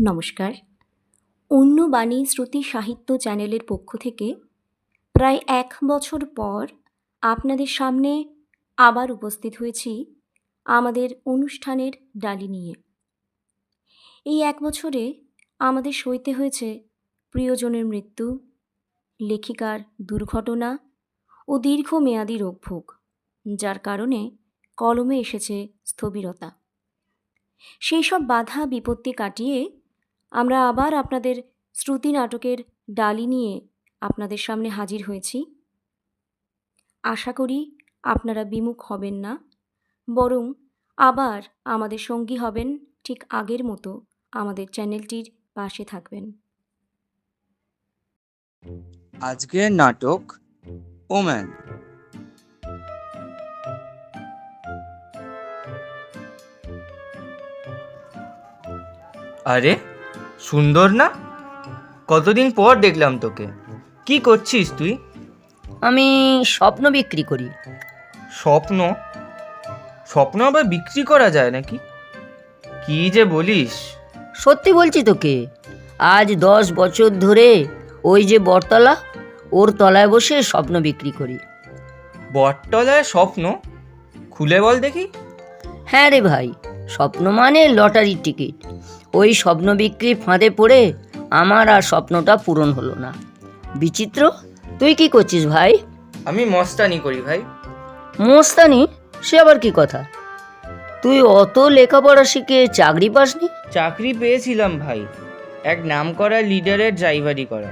নমস্কার। অন্য বাণী শ্রুতি সাহিত্য চ্যানেলের পক্ষ থেকে প্রায় ১ বছর পর আপনাদের সামনে আবার উপস্থিত হয়েছি আমাদের অনুষ্ঠানের ডালি নিয়ে। এই ১ বছরে আমাদের সইতে হয়েছে প্রিয়জনের মৃত্যু, লেখিকার দুর্ঘটনা ও দীর্ঘমেয়াদী রোগভোগ, যার কারণে কলমে এসেছে স্থবিরতা। সেই সব বাধা বিপত্তি কাটিয়ে আমরা আবার আপনাদের শ্রুতি নাটকের ডালি নিয়ে আপনাদের সামনে হাজির হয়েছি। আশা করি আপনারা বিমুখ হবেন না, বরং আবার আমাদের সঙ্গী হবেন, ঠিক আগের মতো আমাদের চ্যানেলটির পাশে থাকবেন। আজকের নাটক ওম্যান। আরে সুন্দর না? কতদিন পর দেখলাম তোকে। কি করছিস তুই? আমি স্বপ্ন বিক্রি করি। স্বপ্ন? স্বপ্ন আবার বিক্রি করা যায় নাকি? কি যে বলিস! সত্যি বলছি তোকে, আজ 10 বছর ধরে ওই যে বটতলা, ওর তলায় বসে স্বপ্ন বিক্রি করি। বটতলায় স্বপ্ন? খুলে বল দেখি। হ্যাঁ রে ভাই, স্বপ্ন মানে লটারির টিকিট। ওই স্বপ্ন বিক্রি ফাঁদে পড়ে আমার আর স্বপ্নটা পূরণ হলো না। বিচিত্র, তুই কি করছিস ভাই? আমি মস্তানি করি ভাই। মোস্তানি? সে আবার কি কথা? তুই অত লেখাপড়া শিখে চাকরি পাসনি? চাকরি পেয়েছিলাম ভাই, এক নামকরা লিডারের ড্রাইভারি করা।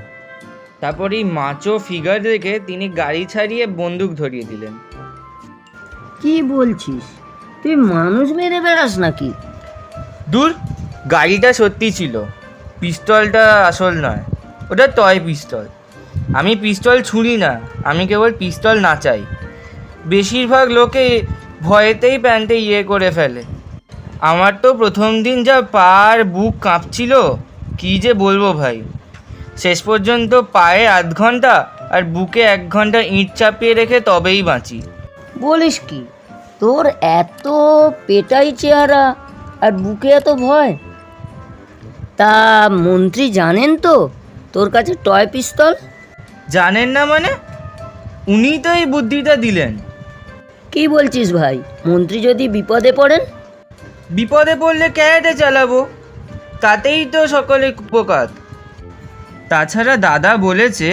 তারপর এই মাচো ফিগার দেখে তিনি গাড়ি ছাড়িয়ে বন্দুক ধরিয়ে দিলেন। কি বলছিস? তুই মানুষ মেরে বেড়াস নাকি? দূর, গাড়িটা সত্যি ছিল, পিস্তলটা আসল নয়, ওটা টয় পিস্তল। আমি পিস্তল ছুঁড়ি না, আমি কেবল পিস্তল নাচাই। বেশিরভাগ লোকে ভয়েতেই প্যান্টে করে ফেলে। আমার তো প্রথম দিন যা পা আর বুক কাঁপছিল, কী যে বলবো ভাই। শেষ পর্যন্ত পায়ে আধ ঘন্টা আর বুকে 1 ঘন্টা ইঁট চাপিয়ে রেখে তবেই বাঁচি। বলিস কি? তোর এত পেটাই চেহারা আর বুকে এত ভয়? তা মন্ত্রী জানেন তো তোর কাছে টয় পিস্তল? জানেন না মানে? উনিই তো এই বুদ্ধিটা দিলেন। কি বলছিস ভাই? মন্ত্রী যদি বিপদে পড়েন? বিপদে পড়লে ক্যারেটে চালাবো, তাতেই তো সকলে উপকার। তাছাড়া দাদা বলেছে,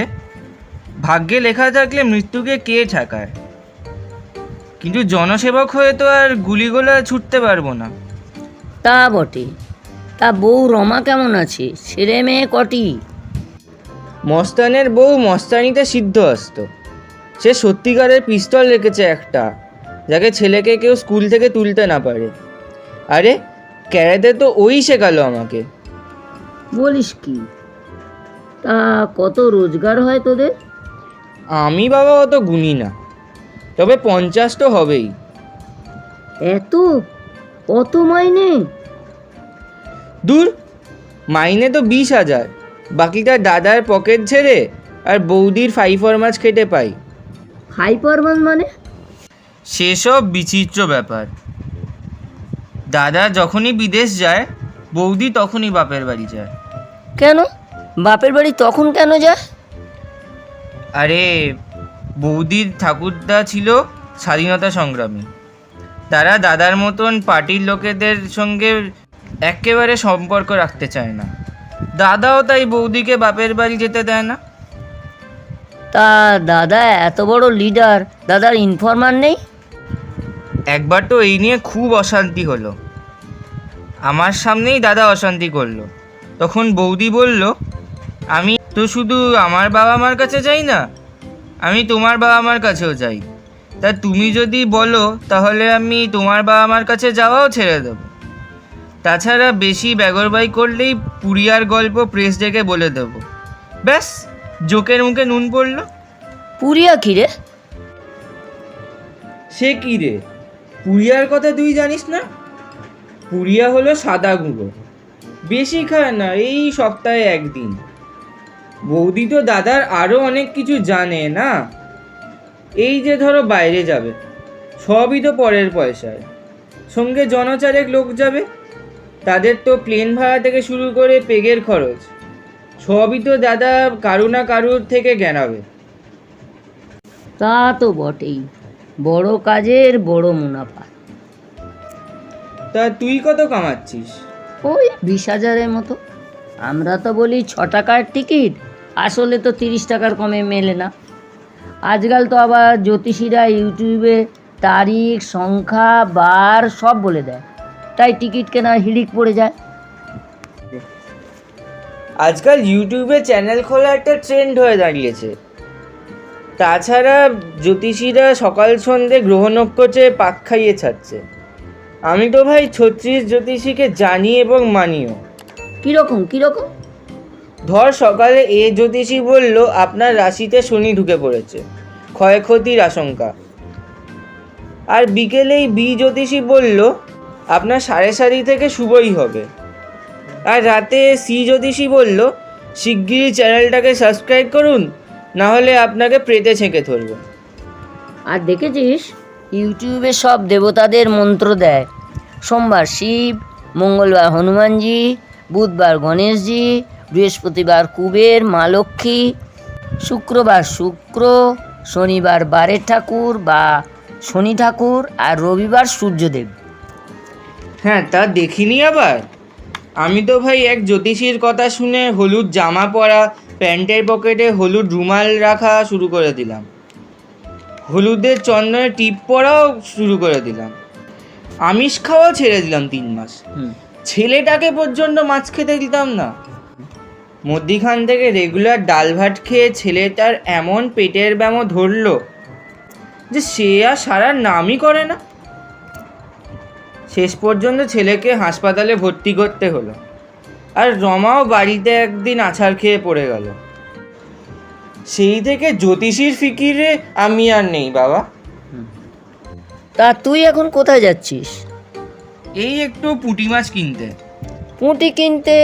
ভাগ্যে লেখা থাকলে মৃত্যুকে কে ঠেকায়। কিন্তু জনসেবক হয়ে তো আর গুলিগোলা ছুটতে পারবো না। তা বটে। তা বউ রমা কেমন আছে? ছেলে মেয়ে কটি? মস্তানের বউ মস্তানিতে সিদ্ধহস্ত। সে সত্যিকারের পিস্তল রেখেছে একটা, যাকে ছেলেকে কেউ স্কুল থেকে তুলতে না পারে। আরে ক্যারাতে তো ওই শেখালো আমাকে। বলিস কি? তা কত রোজগার হয় তোদের? আমি বাবা অত গুনি না, তবে 50 তো হবেই। এত? কত মাইনে? দূর, মাইনে তো 20,000, বাকিটা দাদার পকেট ছেড়ে আর বৌদির ফাইফরমাস খেটে পাই। হাইপারমান মানে? সেসব বিচিত্র ব্যাপার। দাদা যখনই বিদেশ যায়, বৌদি তখনই বাপের বাড়ি যায়। কেন বাপের বাড়ি তখন কেন যায়? আরে বৌদির ঠাকুরদা ছিল স্বাধীনতা সংগ্রামী। তারা দাদার মতন পার্টির লোকেদের সঙ্গে একেবারে সম্পর্ক রাখতে চায় না। দাদাও তাই বৌদিকে বাপের বাড়ি যেতে দেয় না। তা দাদা এত বড় লিডার, দাদার ইনফরমার নেই? একবার তো এই নিয়ে খুব অশান্তি হলো। আমার সামনেই দাদা অশান্তি করলো। তখন বৌদি বলল, আমি তো শুধু আমার বাবা মার কাছে যাই না, আমি তোমার বাবা মার কাছেও যাই। তা তুমি যদি বলো তাহলে আমি তোমার বাবা মার কাছে যাওয়াও ছেড়ে দেবো। তাছাড়া বেশি ব্যাগরবাই করলেই পুরিয়ার গল্প প্রেস ডেকে বলে দেবো। ব্যাস, জোকের মুখে নুন পড়লো। পুরিয়া কি রে? সে কি রে, পুরিয়ার কথা তুই জানিস না? পুরিয়া হলো সাদা গুঁড়ো, বেশি খায় না, এই সপ্তাহে 1 দিন। বৌদি তো দাদার আরও অনেক কিছু জানে না। এই যে ধরো বাইরে যাবে, সবই তো পরের পয়সায়। সঙ্গে জনচারেক লোক যাবে, তাদের তো প্লেন ভাড়া থেকে শুরু করে পেগের খরচ সবই তো দাদা কারু না কারুর থেকে জ্ঞানাবে। তা তো বটেই, বড় কাজের বড় মুনাফা। তা তুই কত কামাচ্ছিস? ওই 20,000-এর মতো। আমরা তো বলি 6 টাকার টিকিট, আসলে তো 30 টাকার কমে মেলে না। আজকাল তো আবার জ্যোতিষীরা ইউটিউবে তারিখ, সংখ্যা, বার সব বলে দেয়, তাই টিকিট কেনার হিড়িক পড়ে যায়। আজকাল ইউটিউবে চ্যানেল খোলা একটা ট্রেন্ড হয়ে দাঁড়িয়েছে। তাছাড়া জ্যোতিষীরা সকাল সন্ধে গ্রহ নক্ষত্রে পাক খাইয়ে ছাড়ছে। আমি তো ভাই 36 জ্যোতিষীকে জানি এবং মানিও। কীরকম? ধর সকালে এ জ্যোতিষী বলল আপনার রাশিতে শনি ঢুকে পড়েছে, ক্ষয়ক্ষতির আশঙ্কা। আর বিকেলেই বি জ্যোতিষী বলল আপনার সাড়ে সারি থেকে শুভই হবে। আর রাতে সি জ্যোতিষী বলল শিগগিরই চ্যানেলটাকে সাবস্ক্রাইব করুন, না হলে আপনাকে প্রেতে ছেঁকে ধরবে। আর দেখেছিস ইউটিউবে সব দেবতাদের মন্ত্র দেয়। সোমবার শিব, মঙ্গলবার হনুমানজি, বুধবার গণেশজি, বৃহস্পতিবার কুবের মা লক্ষ্মী, শুক্রবার শুক্র, শনিবার বারের ঠাকুর বা শনি ঠাকুর, আর রবিবার সূর্যদেব। হ্যাঁ, তা দেখিনি আবার। আমি তো ভাই এক জ্যোতিষীর কথা শুনে হলুদ জামা পরা, প্যান্টের পকেটে হলুদ রুমাল রাখা শুরু করে দিলাম, হলুদের চন্দনের টিপ পরাও শুরু করে দিলাম, আমিষ খাওয়াও ছেড়ে দিলাম 3 মাস। ছেলেটাকে পর্যন্ত মাছ খেতে দিতাম না। মধ্যিখান থেকে রেগুলার ডাল ভাত খেয়ে ছেলেটার এমন পেটের ব্যামো ধরলো যে সে আর সারা নামই করে না। শেষ পর্যন্ত ছেলেকে হাসপাতালে ভর্তি করতে হলো, আর রমাও বাড়িতে একদিন আছাড় খেয়ে পড়ে গেল। সেই থেকে জ্যোতিষীর ফিকিরে আমি আর নেই বাবা। তা তুই এখন কোথায় যাচ্ছিস? এই একটু পুঁটি মাছ কিনতে। পুঁটি কিনতে?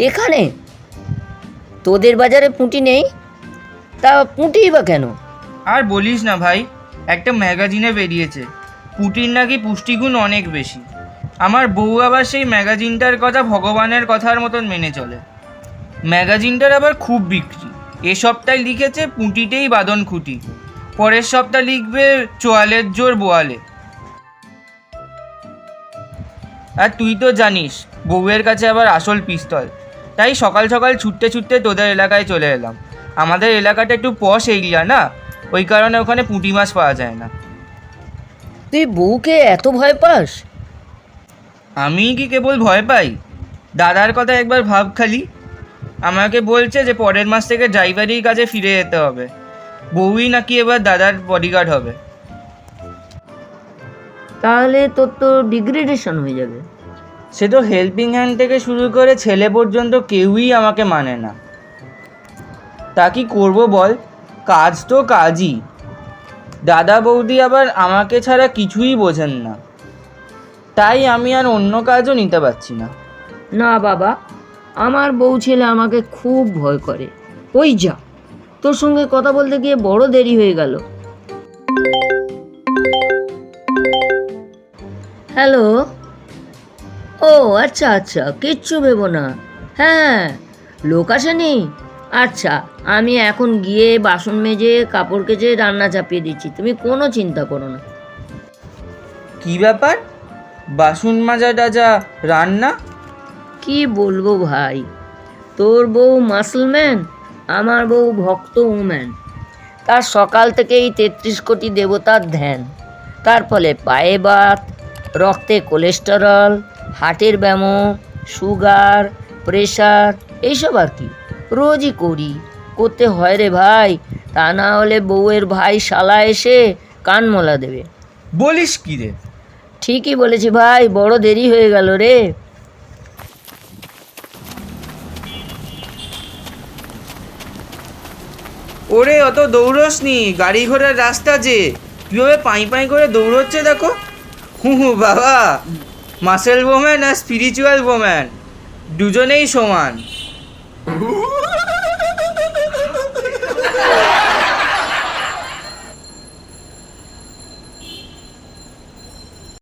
এখানে তোদের বাজারে পুঁটি নেই? তা পুঁটিই বা কেন? আর বলিস না ভাই, একটা ম্যাগাজিনে বেরিয়েছে পুঁটির নাকি পুষ্টিগুণ অনেক বেশি। আমার বউ আবার সেই ম্যাগাজিনটার কথা ভগবানের কথার মতন মেনে চলে। ম্যাগাজিনটার আবার খুব বিক্রি। এ সপ্তাহে লিখেছে পুঁটিতেই বাঁধন খুঁটি, পরের সপ্তাহে লিখবে চোয়ালের জোর বোয়ালে। আর তুই তো জানিস বউয়ের কাছে আবার আসল পিস্তল, তাই সকাল সকাল ছুটতে ছুটতে তোদের এলাকায় চলে এলাম। আমাদের এলাকাটা একটু পশ এরিয়া না, ওই কারণে ওখানে পুঁটি মাছ পাওয়া যায় না। তুই বউকে এত ভয় পাস? আমি কি কেবল ভয় পাই? দাদার কথা একবার ভাব খালি। আমাকে বলছে যে পরের মাস থেকে ড্রাইভারির কাজে ফিরে যেতে হবে। বউই নাকি এবার দাদার বডিগার্ড হবে। তাহলে তোর তো ডিগ্রেডেশন হয়ে যাবে। সে তো হেল্পিং হ্যান্ড থেকে শুরু করে ছেলে পর্যন্ত কেউই আমাকে মানে না। তা কি করবো বল, কাজ তো কাজই। দাদা বৌদি আবার আমাকে ছাড়া কিছুই বোঝেন না, তাই আমি আর অন্য কাজও নিতে পারছি না। না বাবা, আমার বউ ছেলে আমাকে খুব ভয় করে। ওই যা, তোর সঙ্গে কথা বলতে গিয়ে বড় দেরি হয়ে গেল। হ্যালো। ও আচ্ছা আচ্ছা, কিচ্ছু ভেবো না। হ্যাঁ, লোক আসেনি? আচ্ছা, আমি এখন গিয়ে বাসন মেজে কাপড় কেচে রান্না চাপিয়ে দিচ্ছি, তুমি কোনো চিন্তা করো না। কি ব্যাপার, বাসন মাজা টাজা রান্না? কি বলবো ভাই, তোর বউ মাসলম্যান, আমার বউ ভক্ত উম্যান। তার সকাল থেকেই 33 কোটি দেবতার ধ্যান। তার ফলে পায়ে বাত, রক্তে কোলেস্টেরল, হার্টের ব্যামো, সুগার, প্রেশার, এইসব আর কি রোজই করতে হয় রে ভাই। তা না হলে বউয়ের ভাই শালা এসে কান মোলা দেবে। বলিস কি রে? ঠিকই বলেছি ভাই, বড় দেরি হয়ে গেল রে। ওরে অত দৌড়স নি, গাড়ি ঘোড়ার রাস্তা যে কীভাবে পাই পাই করে দৌড়চ্ছে দেখো। বাবা, muscle woman are spiritual woman দুজনেই সমান।